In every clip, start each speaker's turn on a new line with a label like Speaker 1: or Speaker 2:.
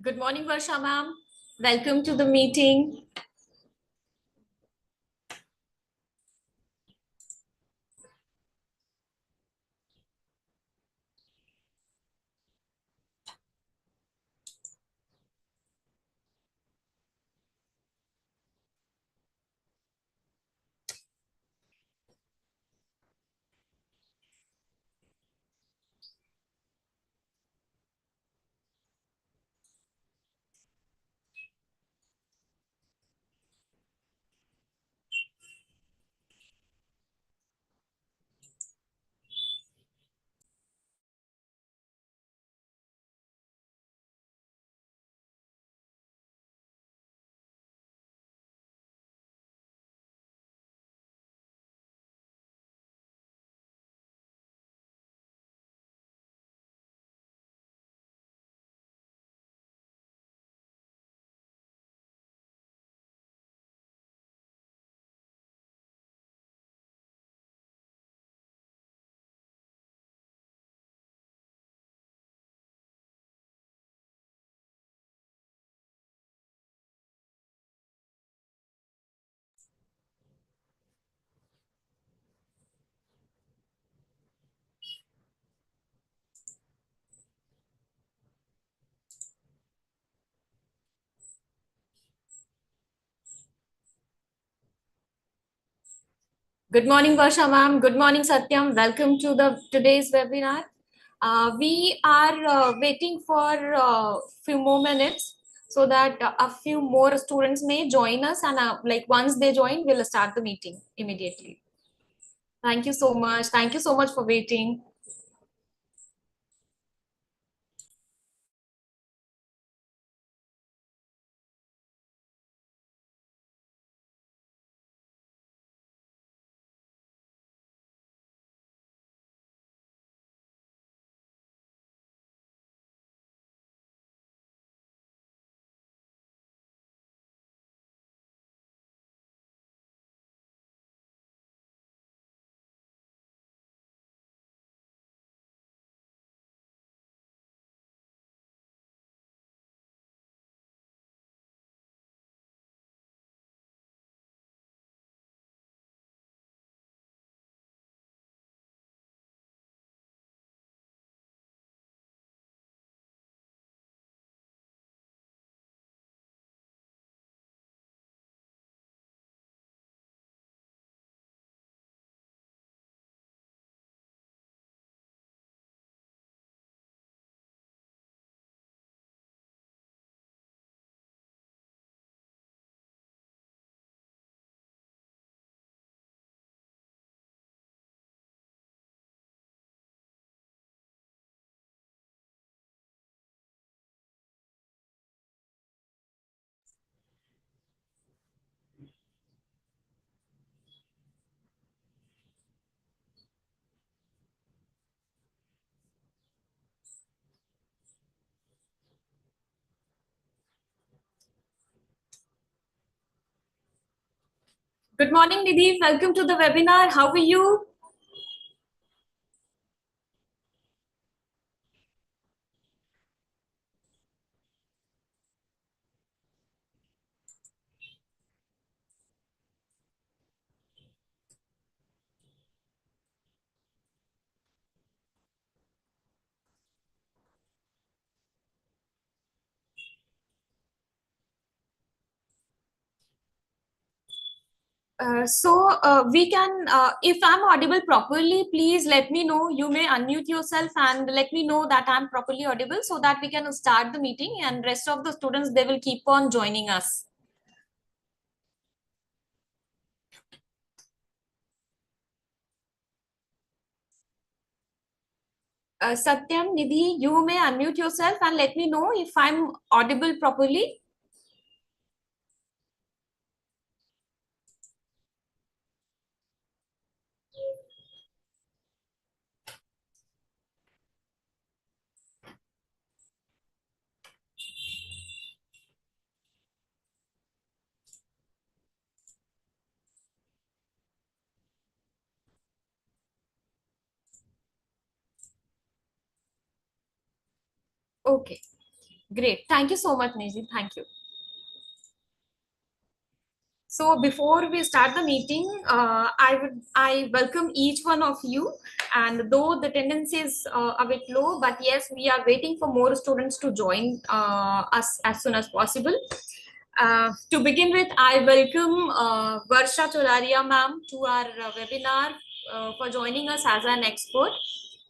Speaker 1: Good morning, Varsha ma'am. Welcome to the meeting. Good morning, Varsha ma'am. Good morning, Satyam. Welcome to the today's webinar. We are waiting for a few more minutes so that a few more students may join us, and like once they join, we'll start the meeting immediately. Thank you so much. Thank you so much for waiting. Good morning, Nidhi. Welcome to the webinar. How are you? We can, if I'm audible properly, please let me know. You may unmute yourself and let me know that I'm properly audible so that we can start the meeting, and rest of the students, they will keep on joining us. Satyam, Nidhi, you may unmute yourself and let me know if I'm audible properly. Okay. Great. Thank you so much, Niji. Thank you. So before we start the meeting, I welcome each one of you. And though the attendance is a bit low, but yes, we are waiting for more students to join us as soon as possible. To begin with, I welcome Varsha Cholaria ma'am to our webinar for joining us as an expert.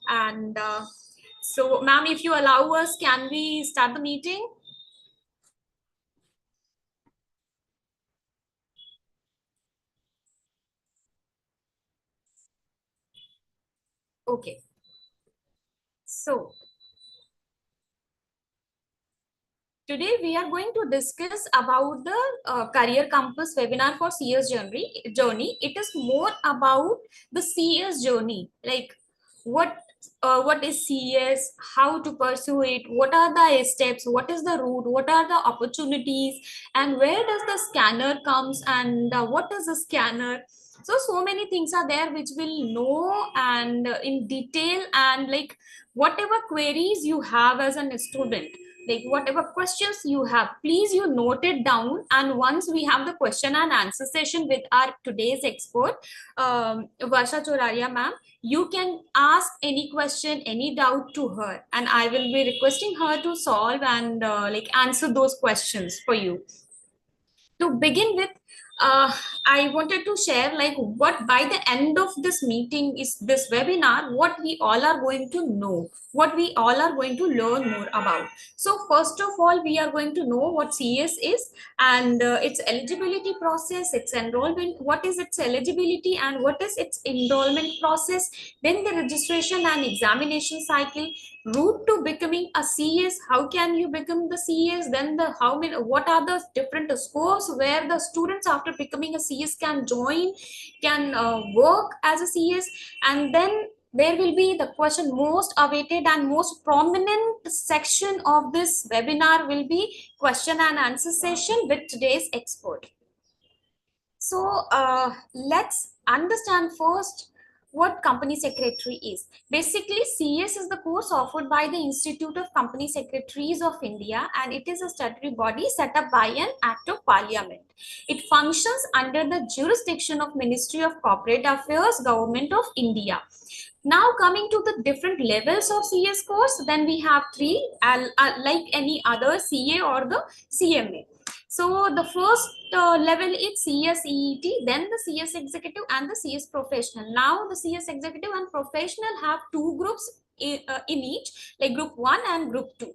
Speaker 1: And so, ma'am, if you allow us, can we start the meeting? Okay. So today we are going to discuss about the career compass webinar for CS journey. It is more about the CS journey, like what what is CS, how to pursue it, what are the steps, what is the route, what are the opportunities, and where does the scanner comes, and what is a scanner. So many things are there which will know and in detail, and like whatever queries you have as a student, like whatever questions you have, please you note it down. And once we have the question and answer session with our today's expert, Varsha Choraria ma'am, you can ask any question, any doubt to her, and I will be requesting her to solve and like answer those questions for you. To begin with, I wanted to share like what by the end of this meeting is this webinar, what we all are going to know, what we all are going to learn more about. So first of all, we are going to know what CS is, and its eligibility process, its enrollment, what is its eligibility and what is its enrollment process, then the registration and examination cycle, route to becoming a CS, how can you become the CS, then the how many, what are the different scores where the students after becoming a CS can join, can work as a CS. And then there will be the question most awaited and most prominent section of this webinar will be question and answer session with today's expert. So let's understand first what company secretary is. Basically, CS is the course offered by the Institute of Company Secretaries of India, and it is a statutory body set up by an act of parliament. It functions under the jurisdiction of Ministry of Corporate Affairs, Government of India. Now coming to the different levels of CS course, then we have three, like any other CA or the CMA. So the first level is CS EET, then the CS Executive and the CS Professional. Now the CS Executive and Professional have two groups in each, like group 1 and group 2.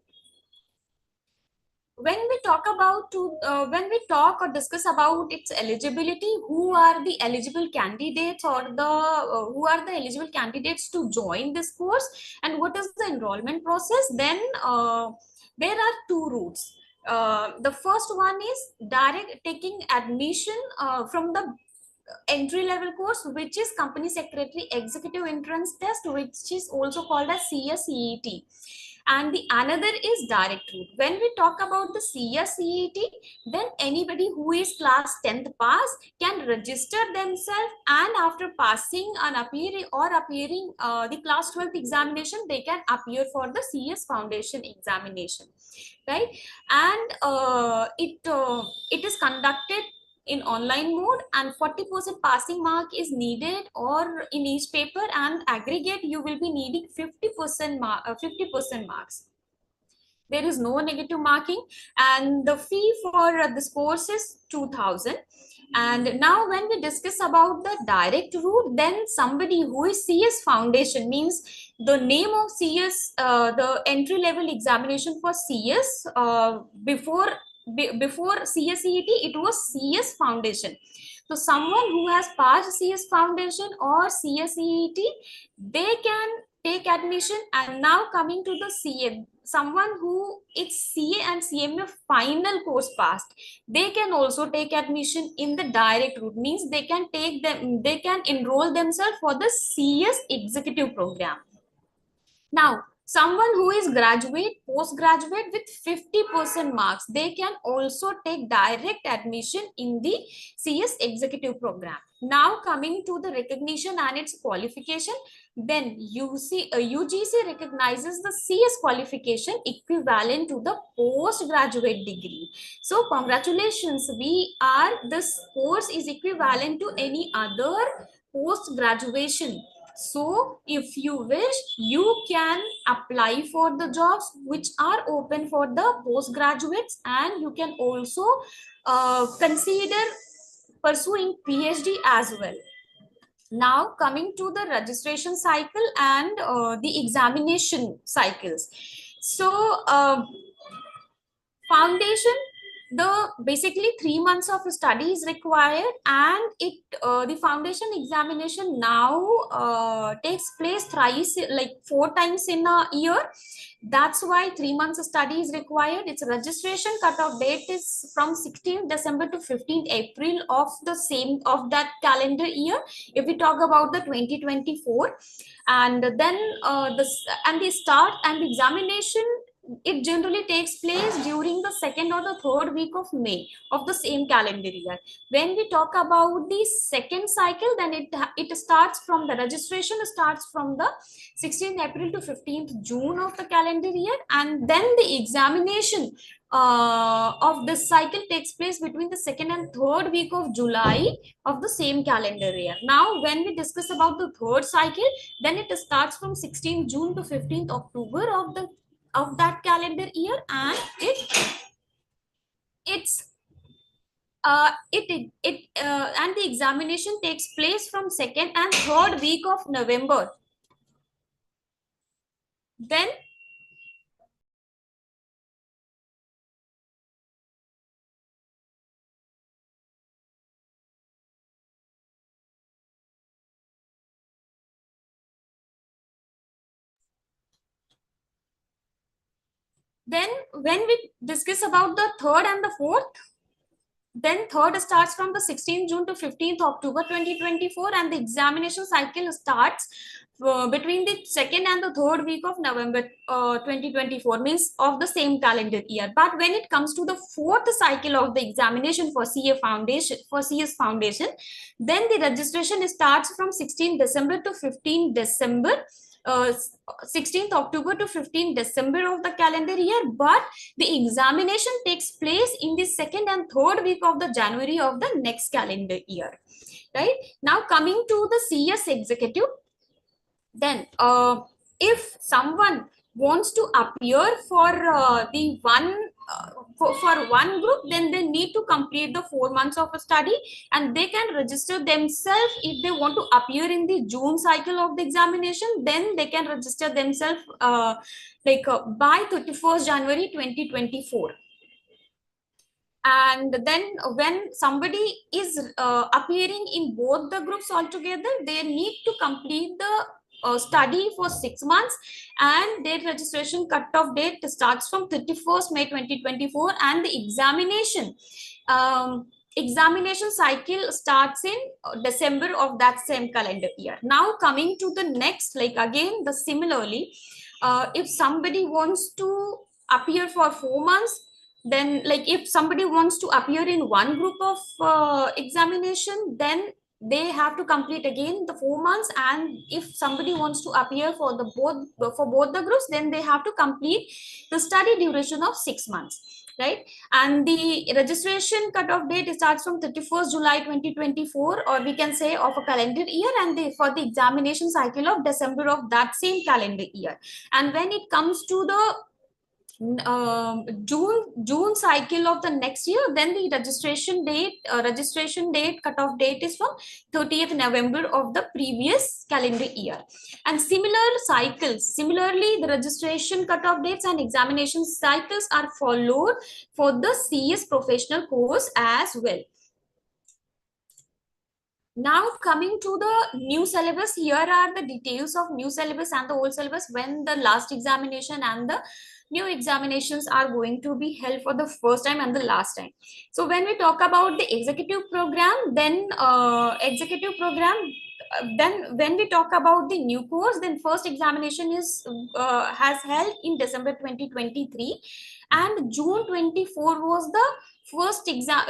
Speaker 1: When we talk about when we talk or discuss about its eligibility, who are the eligible candidates or the who are the eligible candidates to join this course, and what is the enrollment process, then there are two routes. The first one is direct taking admission from the entry level course, which is company secretary executive entrance test, which is also called as CSEET. And the another is direct route. When we talk about the CSEET, then anybody who is class 10th pass can register themselves, and after passing and appearing the class 12th examination, they can appear for the CS foundation examination, right? And it is conducted in online mode, and 40% passing mark is needed or in each paper, and aggregate you will be needing 50% 50% marks. There is no negative marking, and the fee for this course is 2000. And now when we discuss about the direct route, then somebody who is CS foundation, means the name of CS, the entry level examination for CS, before CSET it was CS foundation. So someone who has passed CS foundation or CSET, they can take admission. And now coming to the CA, someone who it's CA and CMA final course passed, they can also take admission in the direct route, means they can take them, they can enroll themselves for the CS executive program. Now Someone who is graduate, postgraduate with 50% marks, they can also take direct admission in the CS executive program. Now coming to the recognition and its qualification, then UGC recognizes the CS qualification equivalent to the postgraduate degree. So congratulations, this course is equivalent to any other post graduation. So if you wish, you can apply for the jobs which are open for the postgraduates, and you can also consider pursuing PhD as well. Now coming to the registration cycle and the examination cycles. So foundation, the basically 3 months of study is required, and the foundation examination now takes place thrice, like 4 times in a year. That's why 3 months of study is required. Its registration cutoff date is from 16th December to 15th April of the same of that calendar year, if we talk about the 2024. And then the start and the examination, it generally takes place during the second or the third week of May of the same calendar year. When we talk about the second cycle, then it starts from the registration starts from the 16th April to 15th June of the calendar year, and then the examination of this cycle takes place between the second and third week of July of the same calendar year. Now, when we discuss about the third cycle, then it starts from 16th June to 15th October of that calendar year, and and the examination takes place from second and third week of November. Then when we discuss about the third and the fourth, then third starts from the 16th June to 15th October 2024, and the examination cycle starts between the second and the third week of November 2024, means of the same calendar year. But when it comes to the fourth cycle of the examination for CS Foundation, then the registration starts from 16th December to 15th December. 16th October to 15th December of the calendar year, but the examination takes place in the second and third week of the January of the next calendar year. Right now, coming to the CS executive, then if someone wants to appear for the one for one group, then they need to complete the 4 months of a study, and they can register themselves. If they want to appear in the June cycle of the examination, then they can register themselves by 31st January 2024. And then when somebody is appearing in both the groups altogether, they need to complete the study for 6 months, and their registration cutoff date starts from 31st May 2024, and the examination cycle starts in December of that same calendar year. Now coming to the next, like again the similarly, if somebody wants to appear for 4 months, then like if somebody wants to appear in one group of examination, then they have to complete again the 4 months, and if somebody wants to appear for both the groups, then they have to complete the study duration of 6 months, right? And the registration cutoff date starts from 31st July 2024, or we can say of a calendar year, and for the examination cycle of December of that same calendar year. And when it comes to the June cycle of the next year, then the registration date cutoff date is from 30th November of the previous calendar year. And similarly, the registration cutoff dates and examination cycles are followed for the CS professional course as well. Now coming to the new syllabus, here are the details of new syllabus and the old syllabus, when the last examination and the new examinations are going to be held for the first time and the last time. So when we talk about the executive program, then then when we talk about the new course, then first examination is has held in December 2023, and June 24 was the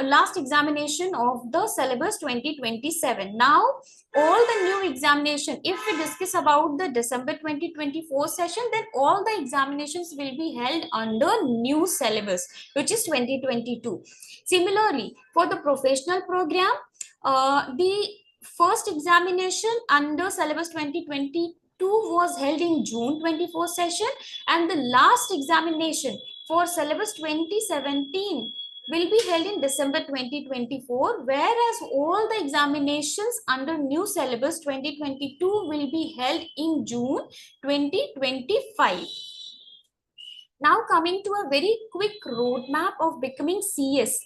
Speaker 1: last examination of the syllabus 2027. Now all the new examination, if we discuss about the December 2024 session, then all the examinations will be held under new syllabus, which is 2022. Similarly, for the professional program, the first examination under syllabus 2022 was held in June 24 session, and the last examination for syllabus 2017 will be held in December 2024, whereas all the examinations under new syllabus 2022 will be held in June 2025. Now coming to a very quick roadmap of becoming CS.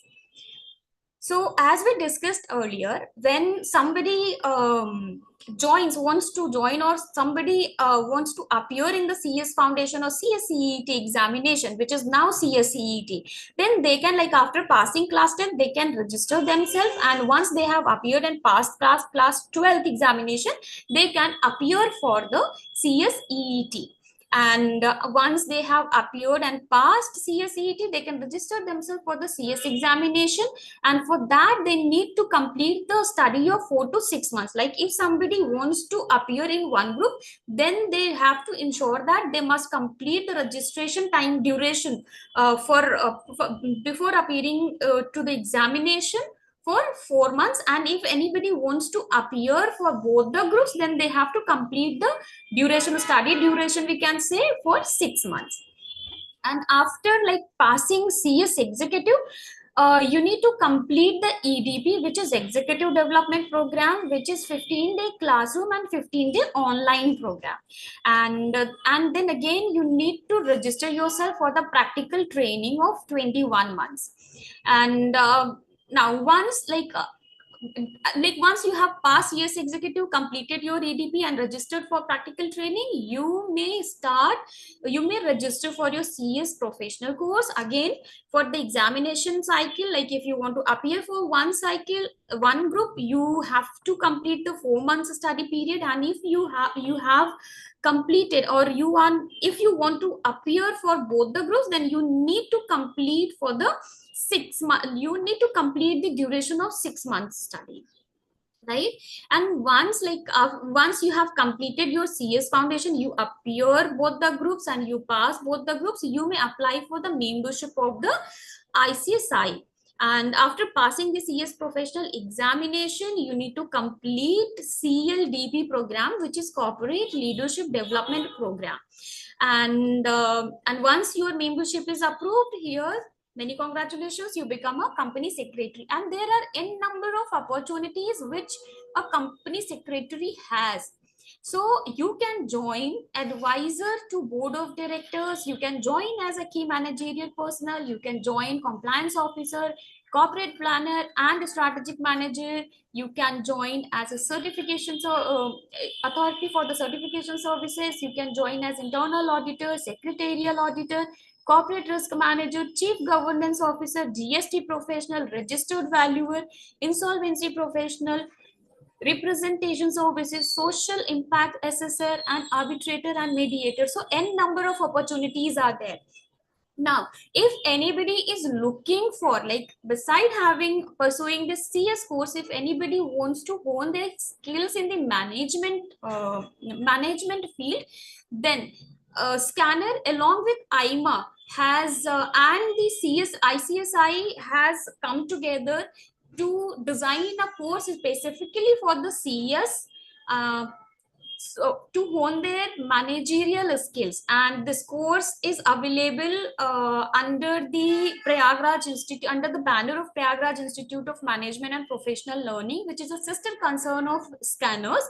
Speaker 1: So as we discussed earlier, when somebody wants to join, or somebody wants to appear in the CS Foundation or CSCET examination, which is now CSCET, then they can, like, after passing class 10, they can register themselves, and once they have appeared and passed class 12th examination, they can appear for the CSEET. And once they have appeared and passed CSEET, they can register themselves for the CS examination, and for that they need to complete the study of 4 to 6 months. Like, if somebody wants to appear in one group, then they have to ensure that they must complete the registration time duration before appearing to the examination for 4 months. And if anybody wants to appear for both the groups, then they have to complete the duration, study duration, we can say, for 6 months. And after, like, passing CS executive, you need to complete the EDP, which is Executive Development Program, which is 15-day classroom and 15-day online program. And then again, you need to register yourself for the practical training of 21 months. And now once once you have passed CS executive, completed your EDP and registered for practical training, you may register for your CS professional course. Again, for the examination cycle, like, if you want to appear for one group, you have to complete the 4 months study period. And if you have completed, or if you want to appear for both the groups, then you need to complete for the 6 months, you need to complete the duration of 6 months study, right? And once you have completed your CS foundation, you appear both the groups and you pass both the groups, you may apply for the membership of the ICSI. And after passing the CS professional examination, you need to complete CLDP program, which is Corporate Leadership Development Program. And once your membership is approved, here, many congratulations, you become a company secretary. And there are n number of opportunities which a company secretary has. So you can join advisor to board of directors, you can join as a key managerial personnel, you can join compliance officer, corporate planner, and strategic manager. You can join as a certification authority for the certification services. You can join as internal auditor, secretarial auditor, corporate risk manager, chief governance officer, GST professional, registered valuer, insolvency professional, representation services, social impact assessor, and arbitrator and mediator. So n number of opportunities are there. Now, if anybody is looking for, like, beside pursuing this CS course, if anybody wants to hone their skills in the management field, then Scanner along with IMA has and the ICSI has come together to design a course specifically for the CS, so to hone their managerial skills. And this course is available under the banner of Prayagraj Institute of Management and Professional Learning, which is a sister concern of Scanners.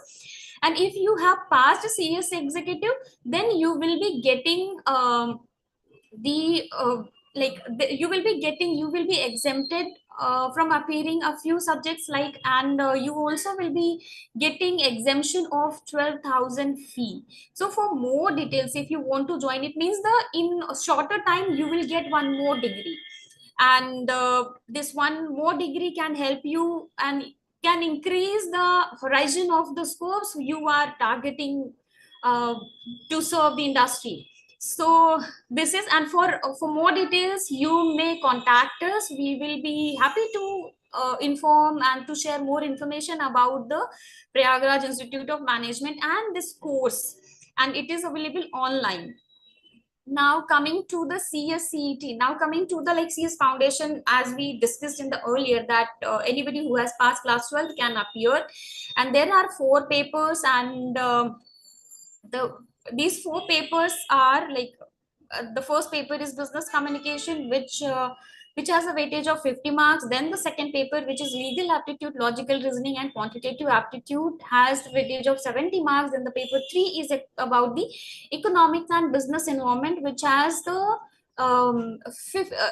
Speaker 1: And if you have passed CS executive, then you will be getting you will be exempted from appearing a few subjects, like, and you also will be getting exemption of 12,000 fee. So for more details, if you want to join, it means in a shorter time you will get one more degree, and this one more degree can help you and can increase the horizon of the scopes you are targeting to serve the industry. So this is, and for more details, you may contact us. We will be happy to inform and to share more information about the Prayagraj Institute of Management and this course, and it is available online. Now coming to the CSCET, now coming to the like CS Foundation, as we discussed in the earlier, that anybody who has passed class 12 can appear, and there are 4 papers, and the these 4 papers are like, the first paper is business communication, which has a weightage of 50 marks. Then the second paper, which is legal aptitude, logical reasoning, and quantitative aptitude, has the weightage of 70 marks. Then the paper 3 is about the economics and business environment, which has the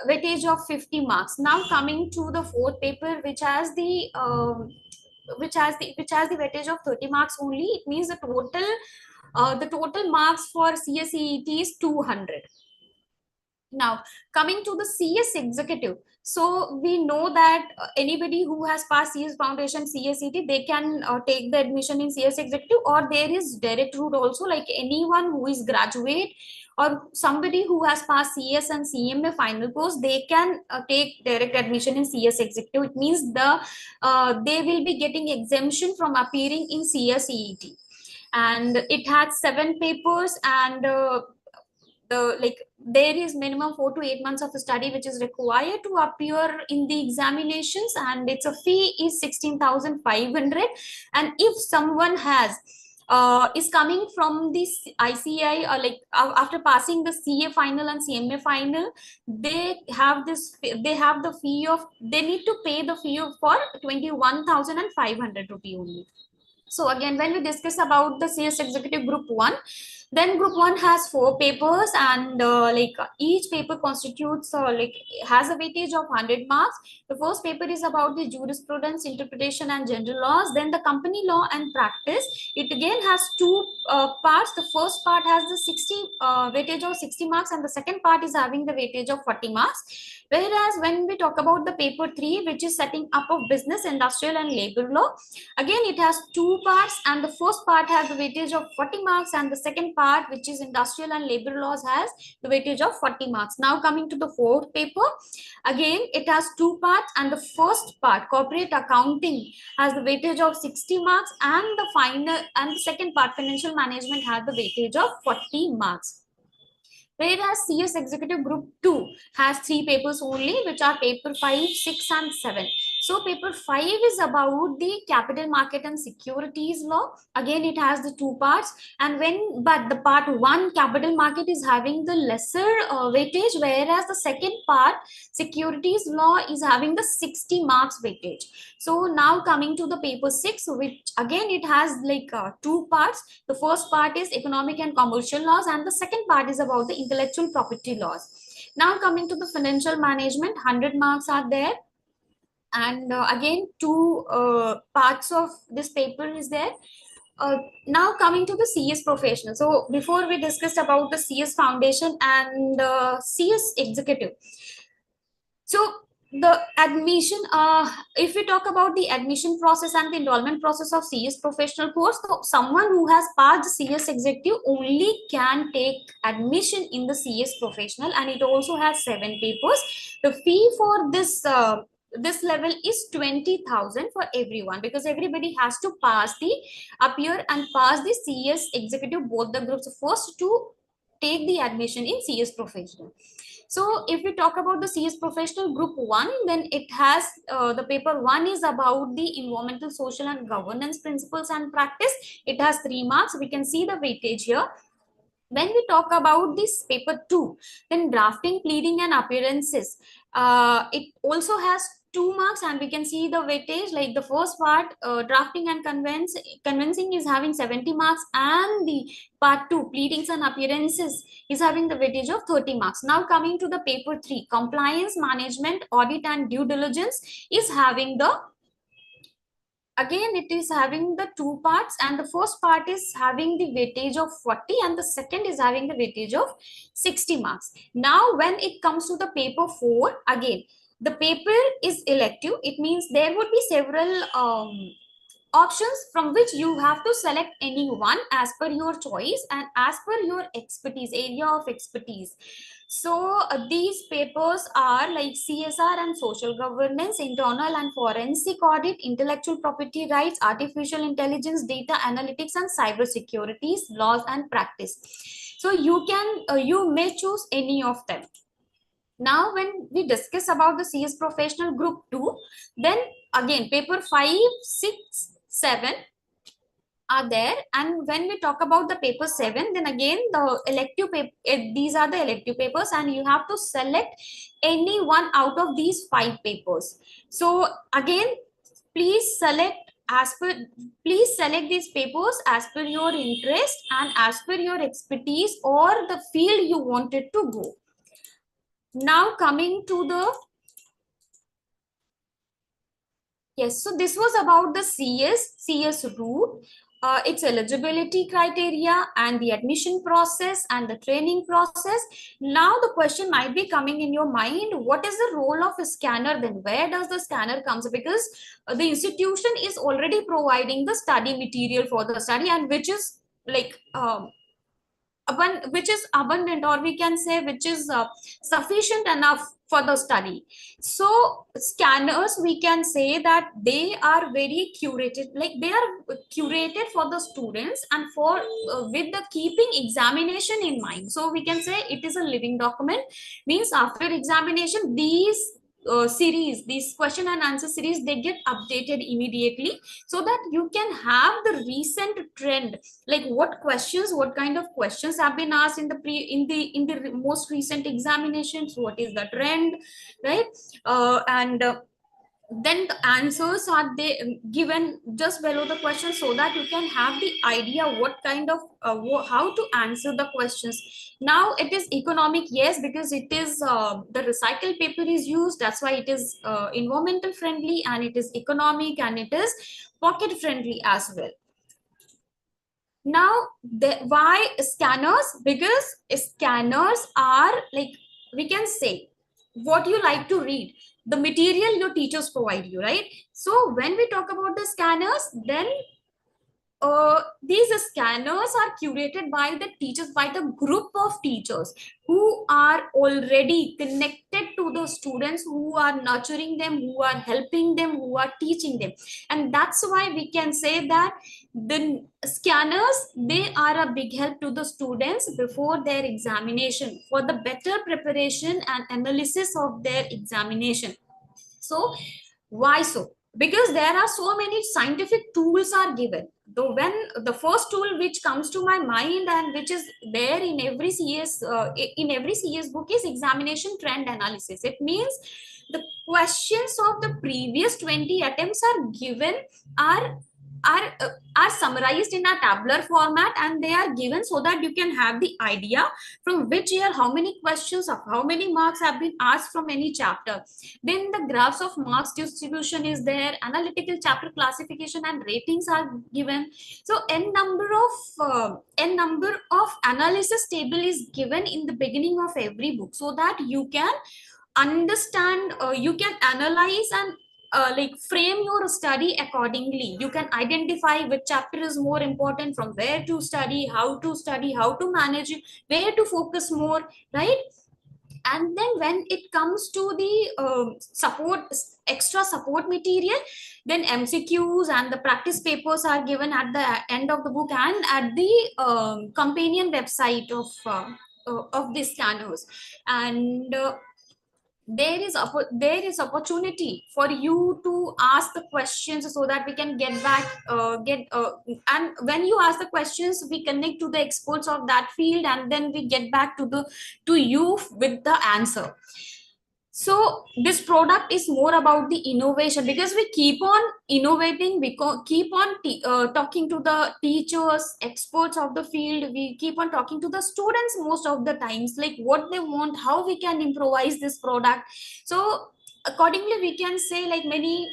Speaker 1: weightage of 50 marks. Now coming to the fourth paper, which has the weightage of 30 marks only. It means the total marks for CSET is 200. Now, coming to the CS executive. So we know that anybody who has passed CS Foundation, CSET, they can take the admission in CS executive, or there is direct route also, like anyone who is graduate or somebody who has passed CS and CMA final course, they can take direct admission in CS executive. It means they will be getting exemption from appearing in CSET, and it had 7 papers, and there is minimum 4 to 8 months of study which is required to appear in the examinations, and its a fee is 16,500. And if someone is coming from this ICI, or like after passing the CA final and CMA final, they have the fee of, they need to pay the fee for 21,500 rupee only. So again, when we discuss about the CS executive group 1, then group 1 has 4 papers, and each paper constitutes has a weightage of 100 marks. The first paper is about the jurisprudence, interpretation, and general laws. Then the company law and practice. It again has 2 parts. The first part has the 60 weightage of 60 marks, and the second part is having the weightage of 40 marks. Whereas when we talk about the paper 3, which is setting up of business, industrial, and labor law, again it has 2 parts, and the first part has the weightage of 40 marks, and the second part, which is industrial and labor laws, has the weightage of 40 marks. Now coming to the fourth paper, again it has 2 parts, and the first part, corporate accounting, has the weightage of 60 marks, and the second part, financial management, has the weightage of 40 marks. Whereas CS Executive Group 2 has 3 papers only, which are paper 5, 6, and 7. So paper 5 is about the capital market and securities law. Again, it has the 2 parts, but the part 1, capital market, is having the lesser weightage, whereas the second part, securities law, is having the 60 marks weightage. So now coming to the paper 6, which again it has 2 parts. The first part is economic and commercial laws, and the second part is about the intellectual property laws. Now coming to the financial management, 100 marks are there, and again 2 parts of this paper is there. Now coming to the CS professional. So before we discussed about the CS foundation and CS executive. So the admission, if we talk about the admission process and the enrollment process of CS professional course, so someone who has passed CS executive only can take admission in the CS professional, and it also has 7 papers. The fee for this level is 20,000 for everyone, because everybody has to appear and pass the CS executive, both the groups first, to take the admission in CS professional. So if we talk about the CS professional group 1, then it has the paper 1 is about the environmental, social, and governance principles and practice. It has 3 marks. We can see the weightage here. When we talk about this paper 2, then drafting, pleading, and appearances, it also has 2 marks, and we can see the weightage. Like the first part, drafting and convincing, is having 70 marks, and the part 2, pleadings and appearances, is having the weightage of 30 marks. Now coming to the paper 3, compliance, management, audit, and due diligence, is having again it is having the 2 parts, and the first part is having the weightage of 40, and the second is having the weightage of 60 marks. Now when it comes to the paper 4, again the paper is elective. It means there would be several options from which you have to select any one as per your choice and as per your expertise, area of expertise. So these papers are like CSR and social governance, internal and forensic audit, intellectual property rights, artificial intelligence, data analytics, and cyber securities, laws and practice. So you may choose any of them. Now, when we discuss about the CS professional group 2, then again paper 5, 6, 7 are there, and when we talk about the paper 7, then again the elective paper, these are the elective papers, and you have to select any one out of these 5 papers. So again, please select as per please select these papers as per your interest and as per your expertise or the field you wanted to go. Now coming to the yes, so this was about the CS route, its eligibility criteria and the admission process and the training process. Now the question might be coming in your mind, what is the role of a scanner then? Where does the scanner comes? Because the institution is already providing the study material for the study, and which is like which is abundant, or we can say which is sufficient enough for the study. So scanners, we can say that they are very curated, like they are curated for the students and for with the keeping examination in mind. So we can say it is a living document, means after examination these question and answer series, they get updated immediately, so that you can have the recent trend, like what kind of questions have been asked in the most recent examinations, what is the trend, right? And then the answers are they given just below the question, so that you can have the idea what kind of how to answer the questions. Now it is economic, yes, because it is the recycled paper is used, that's why it is environmental friendly, and it is economic, and it is pocket friendly as well. Now why scanners? Because scanners are like, we can say, what you like to read, the material your teachers provide you, right? So when we talk about the scanners, then these scanners are curated by the teachers, by the group of teachers who are already connected to the students, who are nurturing them, who are helping them, who are teaching them. And that's why we can say that the scanners, they are a big help to the students before their examination, for the better preparation and analysis of their examination. So why so? Because there are so many scientific tools are given. Though when the first tool which comes to my mind and which is there in every CS book is examination trend analysis. It means the questions of the previous 20 attempts are given, are are are summarized in a tabular format, and they are given so that you can have the idea from which year how many questions of how many marks have been asked from any chapter. Then the graphs of marks distribution is there, analytical chapter classification and ratings are given. So n number of analysis table is given in the beginning of every book, so that you can understand, you can analyze and like frame your study accordingly. You can identify which chapter is more important, from where to study, how to manage it, where to focus more, right? And then when it comes to the extra support material, then MCQs and the practice papers are given at the end of the book and at the companion website of the scanners. And there is opportunity for you to ask the questions, so that we can get back get and when you ask the questions, we connect to the experts of that field, and then we get back to you with the answer. So this product is more about the innovation, because we keep on innovating, we keep on talking to the teachers, experts of the field, we keep on talking to the students most of the times, like what they want, how we can improvise this product. So accordingly we can say like many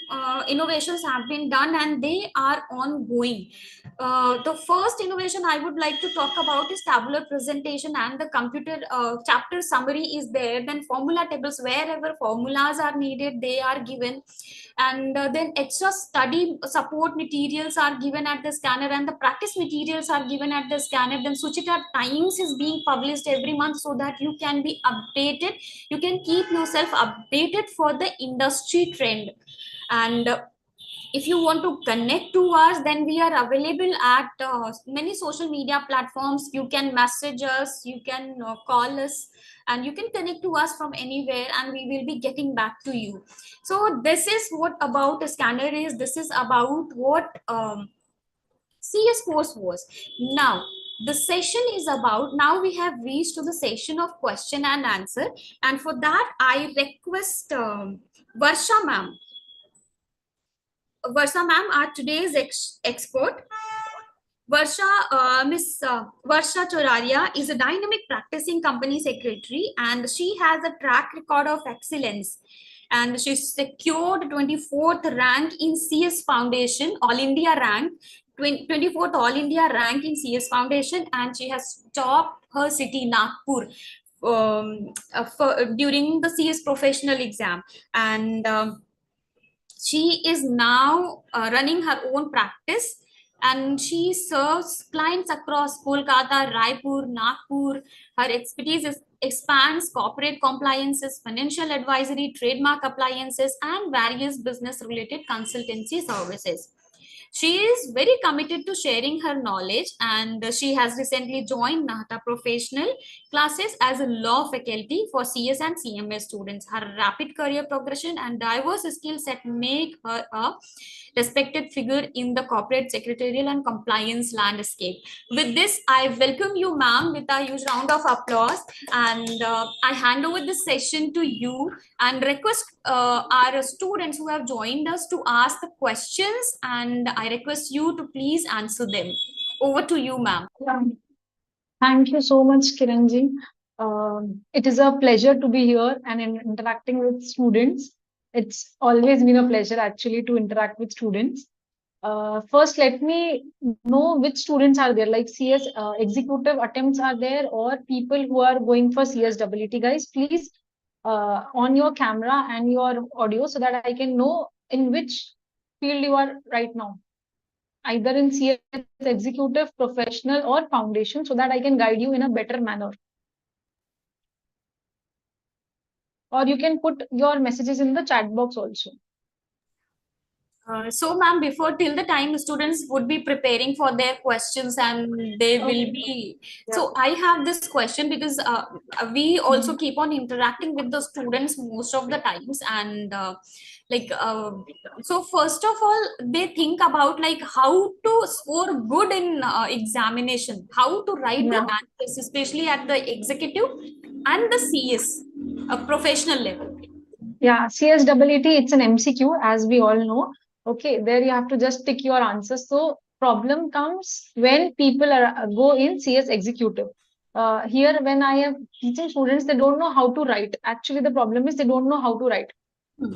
Speaker 1: innovations have been done and they are ongoing. The first innovation I would like to talk about is tabular presentation, and the computer chapter summary is there. Then formula tables, wherever formulas are needed, they are given. And then extra study support materials are given at the scanner, and the practice materials are given at the scanner. Then Suchita Times is being published every month so that you can be updated, you can keep yourself updated for the industry trend. And if you want to connect to us, then we are available at many social media platforms. You can message us, you can call us, and you can connect to us from anywhere, and we will be getting back to you. So this is what about a scanner is. This is about what CS course was. Now the session is about, now we have reached to the session of question and answer, and for that I request Varsha ma'am. Varsha ma'am, our today's expert. Miss Varsha Choraria is a dynamic practicing company secretary, and she has a track record of excellence. And she secured 24th rank in CS Foundation, All India rank, 24th All India rank in CS Foundation, and she has topped her city, Nagpur, during the CS professional exam. And she is now running her own practice, and she serves clients across Kolkata, Raipur, Nagpur. Her expertise expands corporate compliances, financial advisory, trademark appliances, and various business related consultancy services. She is very committed to sharing her knowledge, and she has recently joined NAHTA professional classes as a law faculty for CS and CMA students. Her rapid career progression and diverse skill set make her a respected figure in the corporate secretarial and compliance landscape. With this, I welcome you, ma'am, with a huge round of applause, and I hand over this session to you and request our students who have joined us to ask the questions, and I request you to please answer them. Over to you, ma'am.
Speaker 2: Yeah. Thank you so much, Kiranji. It is a pleasure to be here and interacting with students. It's always been a pleasure actually to interact with students. First, let me know which students are there, like CS executive attempts are there, or people who are going for CSWT. Guys, please on your camera and your audio so that I can know in which field you are right now, either in CS executive, professional, or foundation, so that I can guide you in a better manner. Or you can put your messages in the chat box also.
Speaker 1: So, ma'am, before till the time students would be preparing for their questions and they will be.
Speaker 2: Yeah.
Speaker 1: So, I have this question because we also keep on interacting with the students most of the times, and like so first of all they think about like how to score good in examination, how to write the
Speaker 2: Yeah.
Speaker 1: answers, especially at the executive and the CS professional level.
Speaker 2: Yeah, CSWT, it's an MCQ, as we all know. Okay, there you have to just tick your answers. So problem comes when people are go in CS executive. Here, when I am teaching students, they don't know how to write. Actually, the problem is they don't know how to write.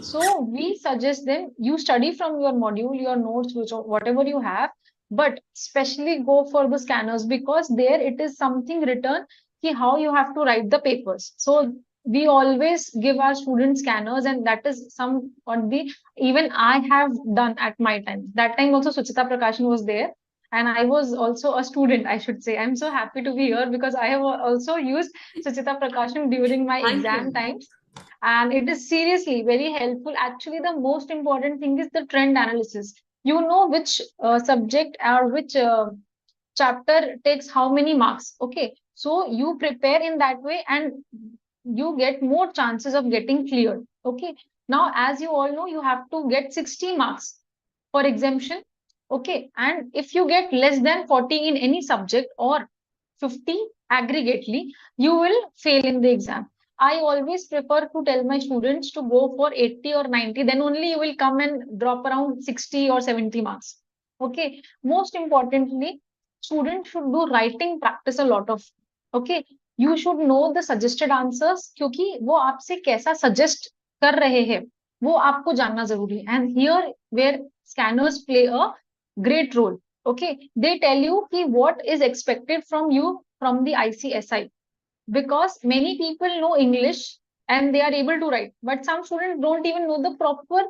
Speaker 2: So we suggest them, you study from your module, your notes, which whatever you have, but especially go for the scanners, because there it is something written ki how you have to write the papers. So we always give our students scanners, and that is some what the even I have done at my time. That time also Suchita Prakashan was there, and I was also a student, I should say. I'm so happy to be here because I have also used Suchita Prakashan during my
Speaker 1: Thank
Speaker 2: exam
Speaker 1: you.
Speaker 2: times, and it is seriously very helpful. Actually, the most important thing is the trend analysis. You know which subject or which chapter takes how many marks. Okay, so you prepare in that way, and you get more chances of getting cleared. Okay, now as you all know, you have to get 60 marks for exemption. Okay, and if you get less than 40 in any subject, or 50 aggregately, you will fail in the exam. I always prefer to tell my students to go for 80 or 90, then only you will come and drop around 60 or 70 marks. Okay, most importantly, students should do writing practice a lot of. Okay, you should know the suggested answers, क्योंकि वो आपसे कैसा suggest कर रहे हैं. वो आपको जानना जरूरी है. And here where scanners play a great role. Okay, they tell you ki what is expected from you from the ICSI, because many people know English and they are able to write, but some students don't even know the proper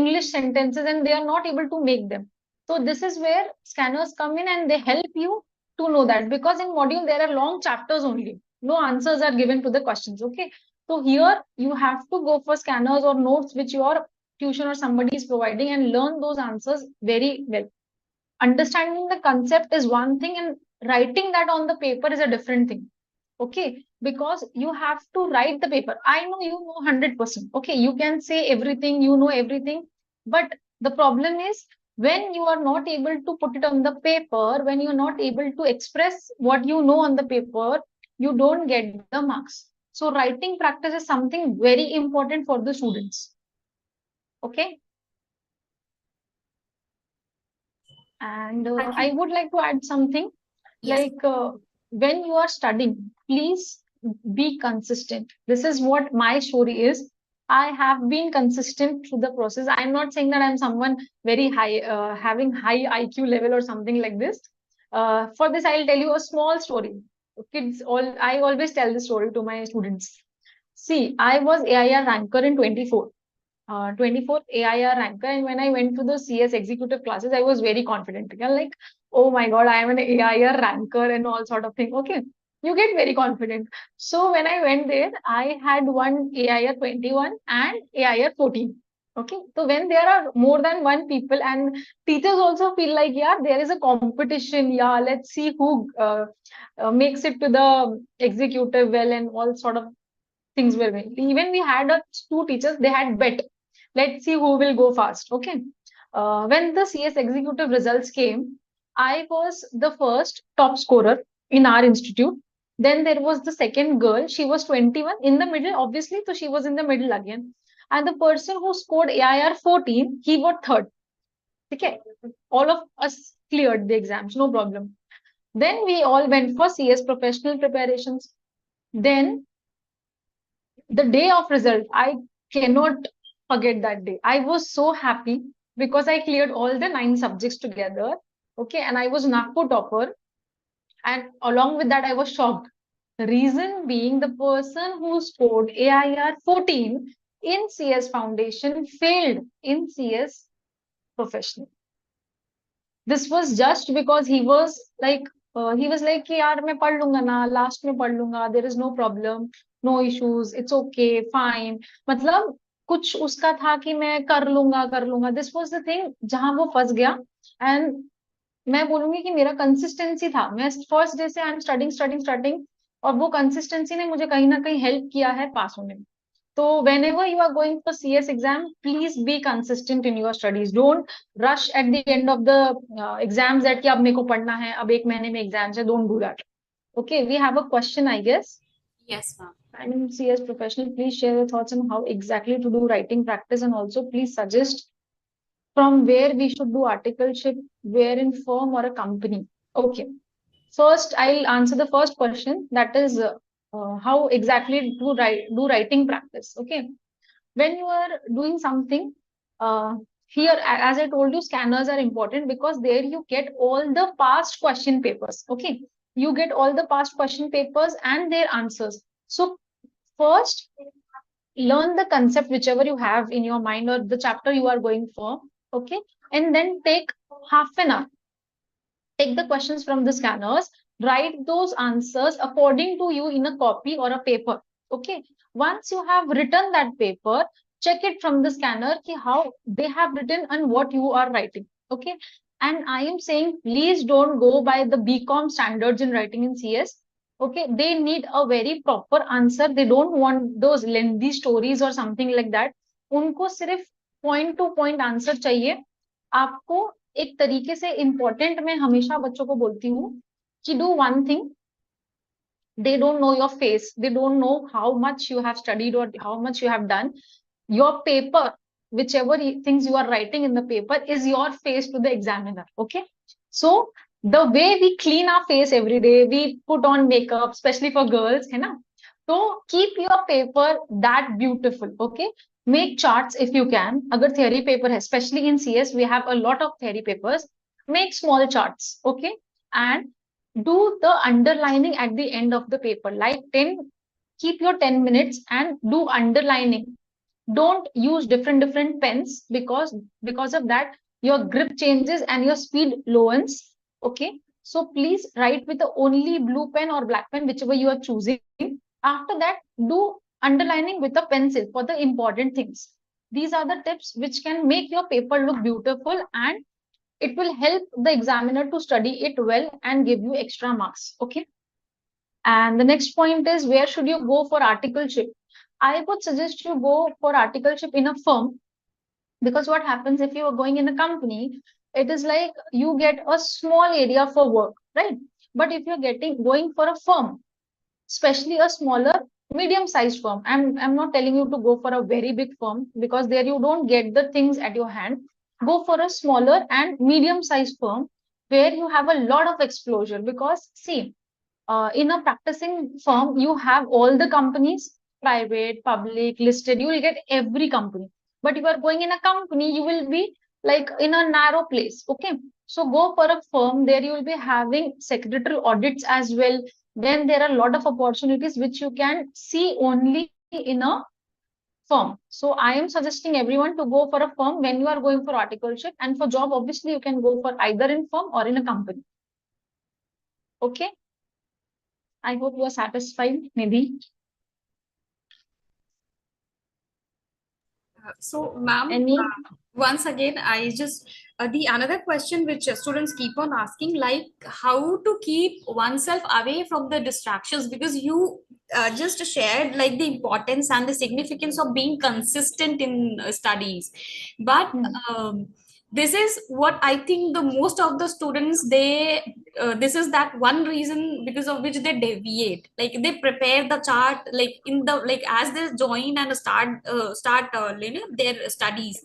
Speaker 2: English sentences and they are not able to make them. So this is where scanners come in and they help you to know that, because in module there are long chapters only, no answers are given to the questions. Okay, so here you have to go for scanners or notes which your tuition or somebody is providing and learn those answers very well. Understanding the concept is one thing and writing that on the paper is a different thing. Okay, because you have to write the paper. I know you know 100%. Okay, you can say everything, you know everything, but the problem is when you are not able to put it on the paper, when you're not able to express what you know on the paper, you don't get the marks. So writing practice is something very important for the students. Okay, and
Speaker 1: Thank
Speaker 2: I
Speaker 1: you.
Speaker 2: would like to add something.
Speaker 1: Yes.
Speaker 2: Like when you are studying, please be consistent. This is what my story is. I have been consistent through the process. I'm not saying that I'm someone very high, having high IQ level or something like this. For this I'll tell you a small story. Kids, all I always tell this story to my students. See, I was AIR ranker in 24, 24th AIR ranker. And when I went to the CS executive classes, I was very confident. I'm like, oh my God, I am an AIR ranker and all sort of thing. Okay. You get very confident. So when I went there, I had one AIR 21 and AIR 14. Okay. So when there are more than one people and teachers also feel like, yeah, there is a competition. Yeah, let's see who makes it to the executive well and all sort of things were going. Even we had two teachers, they had bet. Let's see who will go fast. Okay. When the CS executive results came, I was the first top scorer in our institute. Then there was the second girl. She was 21 in the middle, obviously. So she was in the middle again. And the person who scored AIR 14, he got third. Okay. All of us cleared the exams, no problem. Then we all went for CS professional preparations. Then the day of result, I cannot forget that day. I was so happy because I cleared all the 9 subjects together. Okay, and I was Nagpur topper. And along with that, I was shocked. The reason being the person who scored AIR 14 in CS Foundation failed in CS Professional. This was just because he was like कि यार मैं पढ़ लूंगा ना, last में पढ़ लूंगा, there is no problem, no issues, it's okay, fine. मतलब कुछ उसका था कि मैं कर लूंगा. This was the thing जहां वो फंस गया. And मैं बोलूंगी कि मेरा कंसिस्टेंसी था. मैं फर्स्ट डे से आई एम स्टडिंग, और वो कंसिस्टेंसी ने मुझे कहीं ना कहीं हेल्प किया है पास होने में. So whenever you are going for CS exam, please be consistent in your studies. Don't rush at the end of the exams that कि अब मेरे को पढ़ना है, अब एक महीने में exams है. Don't do that. Okay, we have a question, I guess.
Speaker 1: Yes, ma'am.
Speaker 2: And CS professional, please share your thoughts on how exactly to do writing practice, and also please suggest from where we should do articleship, where in firm or a company. Okay. First, I'll answer the first question. That is how exactly to do writing practice. Okay. When you are doing something, here, as I told you, scanners are important because there you get all the past question papers. Okay. You get all the past question papers and their answers. So first, learn the concept whichever you have in your mind or the chapter you are going for. Okay. And then take half an hour, take the questions from the scanners, write those answers according to you in a copy or a paper. Okay. Once you have written that paper, check it from the scanner ki how they have written and what you are writing. Okay. And I am saying, please don't go by the BCom standards in writing in CS. Okay. They need a very proper answer. They don't want those lengthy stories or something like that. उनको सिर्फ point to point answer चाहिए. आपको एक तरीके से important मैं हमेशा बच्चों को बोलती हूँ कि do one thing. They don't know your face, they don't know how much you have studied or how much you have done. Your paper, whichever things you are writing in the paper, is your face to the examiner. Okay. So the way we clean our face every day, we put on makeup, especially for girls, है ना. So keep your paper that beautiful. Okay. Make charts if you can. Agar theory paper hai, especially in CS, we have a lot of theory papers. Make small charts. Okay. And do the underlining at the end of the paper. Like 10, keep your 10 minutes and do underlining. Don't use different pens, because of that your grip changes and your speed lowens. Okay, so please write with the only blue pen or black pen, whichever you are choosing. After that, do underlining with a pencil for the important things. These are the tips which can make your paper look beautiful, and it will help the examiner to study it well and give you extra marks. Okay, and the next point is, where should you go for articleship? I would suggest you go for articleship in a firm, because what happens if you are going in a company, it is like you get a small area for work, right? But if you're getting going for a firm, especially a smaller, medium sized firm, I'm not telling you to go for a very big firm, because there you don't get the things at your hand. Go for a smaller and medium sized firm where you have a lot of exposure. Because see, in a practicing firm, you have all the companies, private, public, listed, you will get every company. But if you are going in a company, you will be like in a narrow place. Okay. So go for a firm, there you will be having secretarial audits as well. Then there are a lot of opportunities which you can see only in a firm. So I am suggesting everyone to go for a firm when you are going for articleship, and for job, obviously you can go for either in firm or in a company. Okay. I hope you are satisfied, maybe.
Speaker 1: So, ma'am,
Speaker 2: Any?
Speaker 1: once again, I just the another question which students keep on asking, like how to keep oneself away from the distractions, because you just shared like the importance and the significance of being consistent in studies, but
Speaker 2: Hmm.
Speaker 1: um, this is what I think the most of the students, they this is that one reason because of which they deviate. Like they prepare the chart like in the like as they join and start you know, their studies,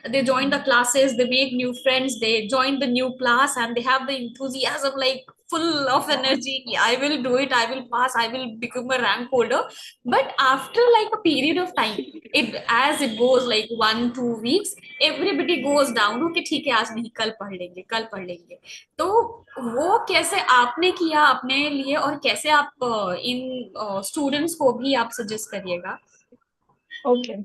Speaker 1: they join the classes, they make new friends, they join the new class, and they have the enthusiasm like full of energy. Yeah, I will do it, I will pass, I will become a rank holder. But after like a period of time, it as it goes like 1 2 weeks, everybody goes down. Okay, ठीक है, आज नहीं, कल पढ़ लेंगे, कल पढ़ लेंगे. तो वो कैसे आपने किया अपने लिए, और कैसे आप इन स्टूडेंट्स को भी आप सजेस्ट करिएगा?
Speaker 2: ओके,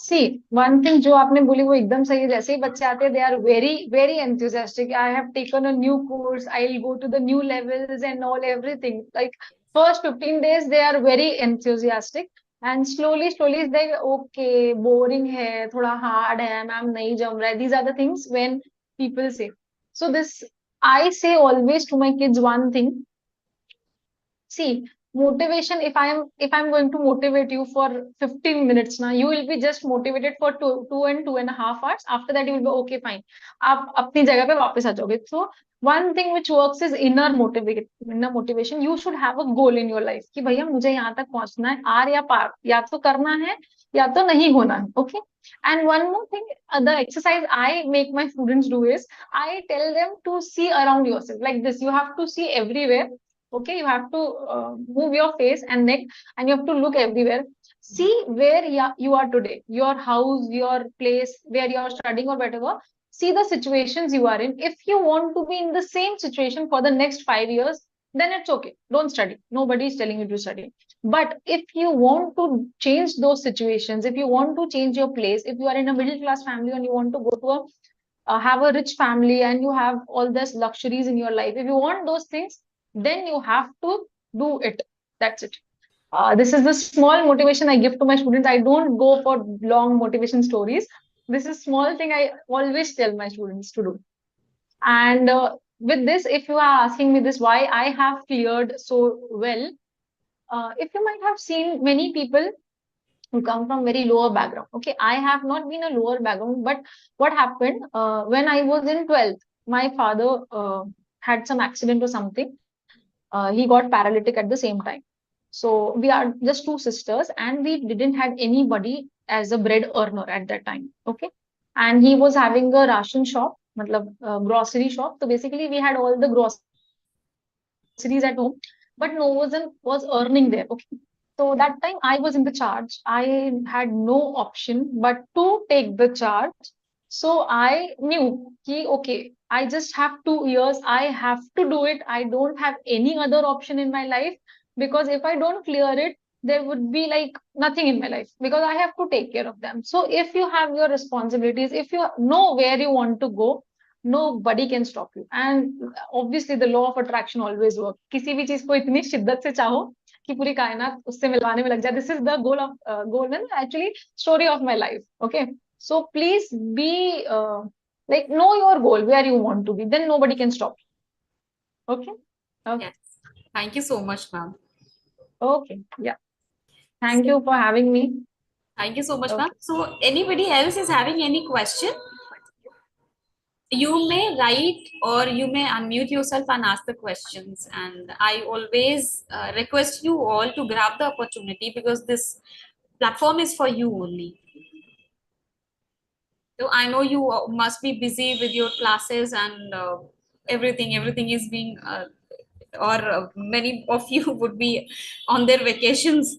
Speaker 2: सी वन थिंग जो आपने बोली वो एकदम सही है. जैसे ही बच्चे आते हैं, they are very very enthusiastic. I have taken a new course, I will go to the new levels and all everything. Like first 15 days they are very enthusiastic, and slowly slowly they, okay, boring है, थोड़ा hard है, ma'am नहीं जम रहा है. These are the things when people say. So this, I say always to my kids one thing. See, motivation, if I'm going to motivate you for 15 minutes now, you will be just motivated for two and a half hours. After that, you will be okay, fine. आप अपनी जगह पे वापस आ जाओगे. So one thing which works is inner motivation. You should have a goal in your life कि भैया मुझे यहाँ तक पहुंचना है, आर या पार, या तो करना है या तो नहीं होना है. Okay. And one more thing, the exercise I make my students do is, I tell them to see around yourself like this. You have to see everywhere. Okay, you have to move your face and neck, and you have to look everywhere. See where you are today, your house, your place where you are studying or whatever. See the situations you are in. If you want to be in the same situation for the next 5 years, then it's okay, don't study, nobody is telling you to study. But if you want to change those situations, if you want to change your place, if you are in a middle class family and you want to go to a have a rich family, and you have all these luxuries in your life, if you want those things, then you have to do it. That's it. This is the small motivation I give to my students. I don't go for long motivation stories. This is small thing I always tell my students to do. And with this, if you are asking me this, why I have cleared so well, if you might have seen many people who come from very lower background. Okay, I have not been a lower background, but what happened, when I was in 12th, my father had some accident or something. He got paralytic at the same time. So we are just two sisters, and we didn't have anybody as a bread earner at that time. Okay, and he was having a ration shop, matlab, grocery shop. So basically, we had all the groceries at home, but no one was earning there. Okay, so So that time I was in the charge. I had no option but to take the charge. So I knew ki, okay, I just have 2 years. I have to do it. I don't have any other option in my life, because if I don't clear it, there would be like nothing in my life, because I have to take care of them. So if you have your responsibilities, if you know where you want to go, nobody can stop you. And obviously the law of attraction always works. किसी भी चीज को इतनी शिद्दत से चाहो कि पूरी कायनात उससे मिलवाने में लग जाए. This is the goal and actually story of my life. Okay, so please be like, know your goal, where you want to be. Then nobody can stop you. Okay. Okay.
Speaker 1: Yes. Thank you so much, ma'am.
Speaker 2: Okay. Yeah. Thank you for having me.
Speaker 1: Thank you so much, ma'am.
Speaker 2: Okay.
Speaker 1: So anybody else is having any question? You may write or you may unmute yourself and ask the questions. And I always request you all to grab the opportunity because this platform is for you only. So I know you must be busy with your classes and everything is being or many of you would be on their vacations.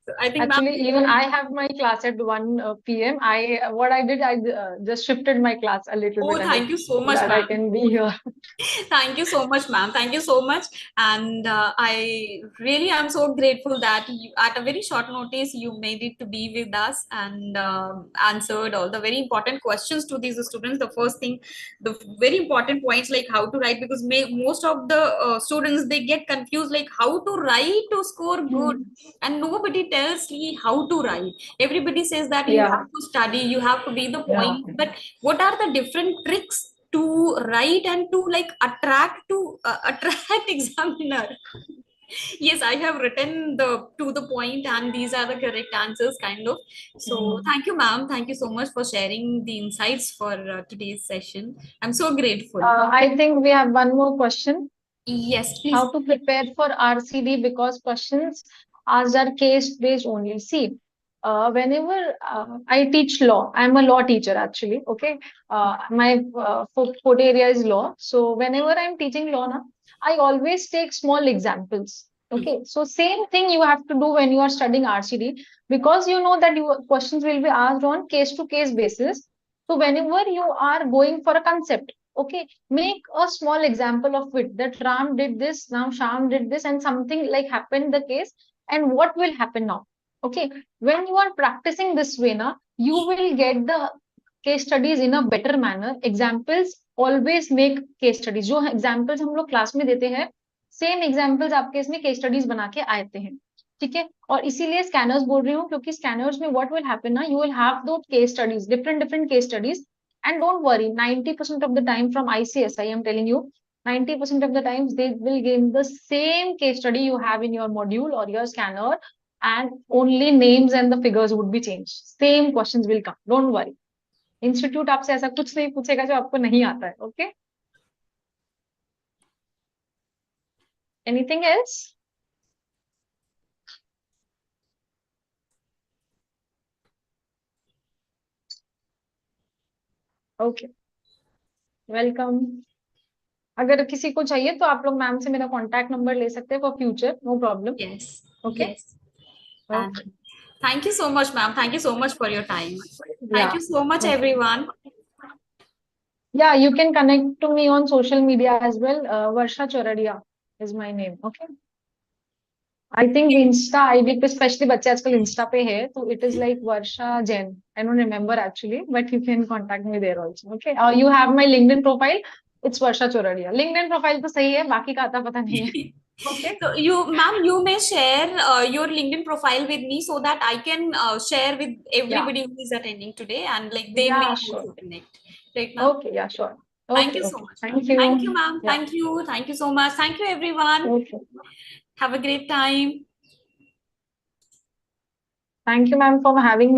Speaker 1: So I think, ma'am,
Speaker 2: Actually, even I have my class at 1 p.m. What I did, I just shifted my class a little
Speaker 1: oh,
Speaker 2: bit ahead
Speaker 1: thank you so
Speaker 2: so
Speaker 1: much,
Speaker 2: that I
Speaker 1: ma'am.
Speaker 2: can be here.
Speaker 1: Thank you so much, ma'am. Thank you so much. And I really am so grateful that you, at a very short notice, you made it to be with us and answered all the very important questions to these students. The first thing, the very important points like how to write, because most of the students, they get confused like how to write to score good.
Speaker 2: Hmm.
Speaker 1: And nobody tells me how to write. Everybody says that you
Speaker 2: Yeah.
Speaker 1: have to study, you have to be the
Speaker 2: Yeah.
Speaker 1: point. But what are the different tricks to write and to like attract to attract examiner? Yes, I have written the to the point and these are the correct answers kind of. So
Speaker 2: Hmm.
Speaker 1: thank you, ma'am, thank you so much for sharing the insights for today's session. I'm so grateful.
Speaker 2: I think we have one more question.
Speaker 1: Yes, please.
Speaker 2: How to prepare for RCD, because questions asked are case based only. See, whenever I teach law, I'm a law teacher actually. Okay, my forte area is law. So whenever I'm teaching law, na, I always take small examples.
Speaker 1: Hmm.
Speaker 2: Okay, so same thing you have to do when you are studying RCD, because you know that your questions will be asked on case to case basis. So whenever you are going for a concept, okay, make a small example of it, that Ram did this, now Sham did this, and something like happened the case, and what will happen now. Okay, when you are practicing this way na, you will get the case studies in a better manner. Examples always make case studies. जो examples हम लोग class में देते हैं, same examples आपके इसमें case studies बना के आते हैं. ठीक है, और इसीलिए स्कैनर्स बोल रही हूँ, क्योंकि स्कैनर्स में what will happen ना, you will have those case studies, different case studies. And don't worry, 90% of the time from ICS, I am telling you, 90% of the times they will give the same case study you have in your module or your scanner, and only names and the figures would be changed. Same questions will come. Don't worry. Institute आपसे ऐसा कुछ नहीं पूछेगा जो आपको नहीं आता है. Okay? Anything else? Okay. Welcome. अगर किसी को चाहिए तो आप लोग मैम से मेरा कॉन्टैक्ट नंबर ले सकते हैं for future. No problem.
Speaker 1: Yes,
Speaker 2: okay.
Speaker 1: yes. And
Speaker 2: okay.
Speaker 1: thank you so much, ma'am, thank you so much for your time. Thank
Speaker 2: या.
Speaker 1: you so much,
Speaker 2: okay.
Speaker 1: everyone.
Speaker 2: Yeah, you can connect to me on social media as well. Varsha Choradia is my name. Okay. I think Insta ID पे especially बच्चे आजकल Insta पे है, तो it is like Varsha Jain. I don't remember actually, but you can contact me there also. Okay. You have my LinkedIn profile. It's Varsha Choradia. LinkedIn profile तो सही है, बाकी का आता पता नहीं है. Okay.
Speaker 1: So you, ma'am, you may share your LinkedIn profile with me so that I can share with
Speaker 2: Yeah.
Speaker 1: everybody who is attending today and like they may
Speaker 2: Yeah, sure.
Speaker 1: also connect. Right, ma'am?
Speaker 2: Okay. Yeah, sure.
Speaker 1: Thank
Speaker 2: Okay.
Speaker 1: you so
Speaker 2: Okay.
Speaker 1: much, ma'am.
Speaker 2: Thank
Speaker 1: Thank you,
Speaker 2: you.
Speaker 1: ma'am.
Speaker 2: Yeah.
Speaker 1: Thank you. Thank you so much. Thank you, everyone.
Speaker 2: Okay.
Speaker 1: Have a great time.
Speaker 2: Thank you, ma'am, for having me.